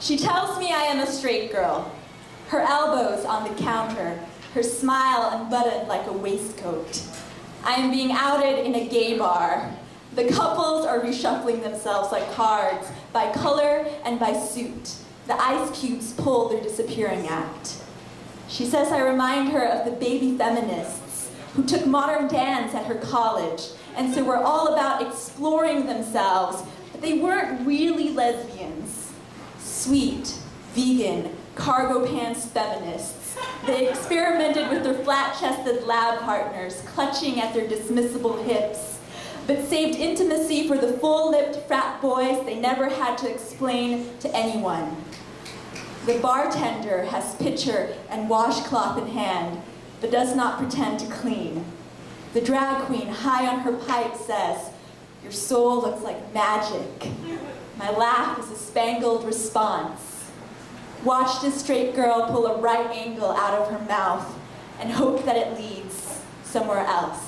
She tells me I am a straight girl. Her elbows on the counter, her smile unbuttoned like a waistcoat. I am being outed in a gay bar. The couples are reshuffling themselves like cards, by color and by suit. The ice cubes pull their disappearing act. She says I remind her of the baby feminists who took modern dance at her college, and so were all about exploring themselves, but they weren't really lesbians. Sweet, vegan, cargo pants feminists. They experimented with their flat-chested lab partners, clutching at their dismissible hips, but saved intimacy for the full-lipped frat boys they never had to explain to anyone. The bartender has pitcher and washcloth in hand, but does not pretend to clean. The drag queen, high on her pipe, says, "Your soul looks like magic." My laugh is a spangled response. Watch this straight girl pull a right angle out of her mouth and hope that it leads somewhere else.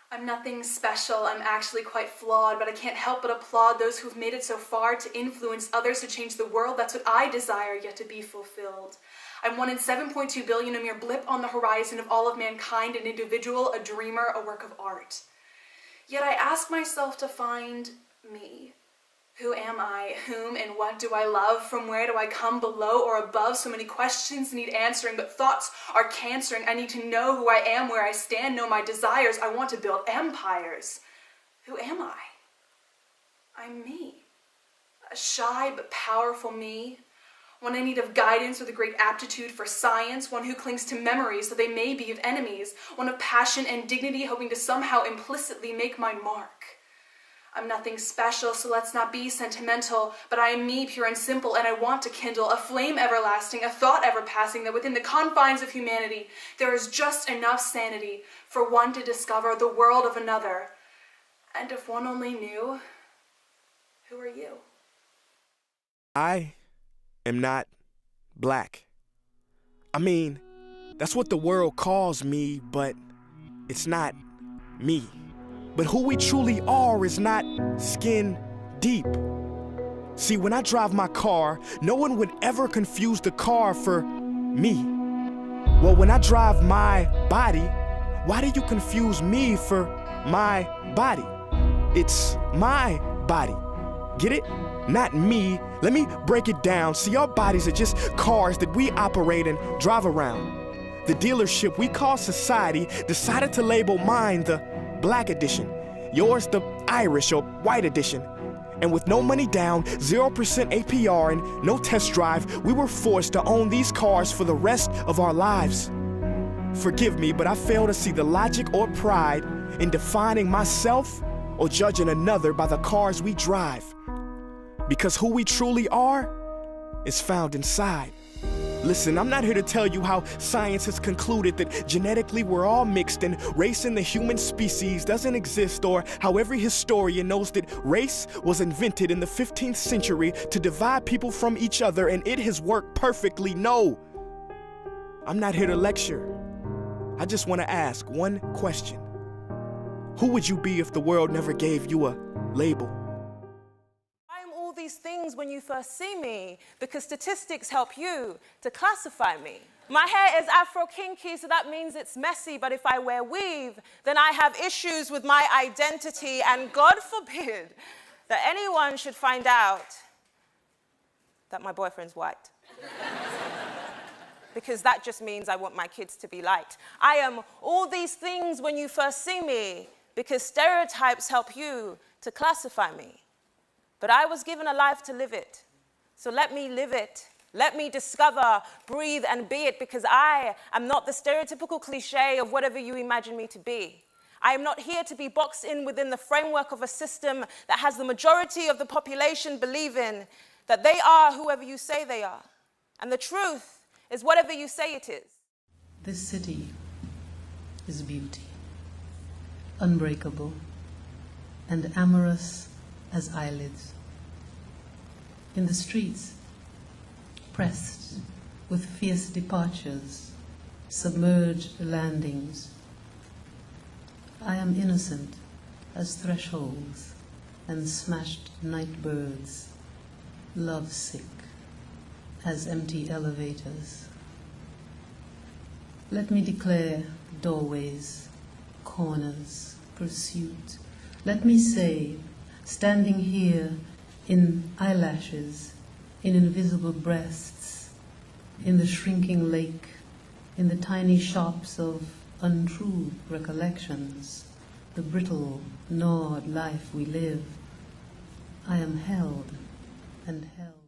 I'm nothing special, I'm actually quite flawed, but I can't help but applaud those who've made it so far to influence others to change the world. That's what I desire, yet to be fulfilled. I'm 1 in 7.2 billion, a mere blip on the horizon of all of mankind, an individual, a dreamer, a work of art. Yet I ask myself to find me. Who am I? Whom and what do I love? From where do I come, below or above? So many questions need answering, but thoughts are cancering. I need to know who I am, where I stand, know my desires. I want to build empires. Who am I? I'm me. A shy but powerful me. One in need of guidance with a great aptitude for science. One who clings to memories so they may be of enemies. One of passion and dignity, hoping to somehow implicitly make my mark. I'm nothing special, so let's not be sentimental, but I am me, pure and simple, and I want to kindle a flame everlasting, a thought ever-passing, that within the confines of humanity there is just enough sanity for one to discover the world of another. And if one only knew, who are you? I am not black. I mean, that's what the world calls me, but it's not me. But who we truly are is not skin deep. See, when I drive my car, no one would ever confuse the car for me. Well, when I drive my body, why do you confuse me for my body? It's my body. Get it? Not me. Let me break it down. See, our bodies are just cars that we operate and drive around. The dealership we call society decided to label mine the Black edition, yours the Irish or White edition. And with no money down, 0% APR, and no test drive, we were forced to own these cars for the rest of our lives. Forgive me, but I fail to see the logic or pride in defining myself or judging another by the cars we drive. Because who we truly are is found inside. Listen, I'm not here to tell you how science has concluded that genetically we're all mixed and race in the human species doesn't exist, or how every historian knows that race was invented in the 15th century to divide people from each other and it has worked perfectly. No, I'm not here to lecture. I just want to ask one question. Who would you be if the world never gave you a label? These things when you first see me, because statistics help you to classify me. My hair is Afro-kinky, so that means it's messy, but if I wear weave, then I have issues with my identity, and God forbid that anyone should find out that my boyfriend's white. Because that just means I want my kids to be liked. I am all these things when you first see me, because stereotypes help you to classify me. But I was given a life to live it. So let me live it. Let me discover, breathe, and be it, because I am not the stereotypical cliche of whatever you imagine me to be. I am not here to be boxed in within the framework of a system that has the majority of the population believe in that they are whoever you say they are. And the truth is whatever you say it is. This city is beauty, unbreakable, and amorous as eyelids. In the streets, pressed with fierce departures, submerged landings, I am innocent as thresholds, and smashed night birds, lovesick as empty elevators. Let me declare doorways, corners, pursuit. Let me say, standing here in eyelashes, in invisible breasts, in the shrinking lake, in the tiny shops of untrue recollections, the brittle, gnawed life we live, I am held and held.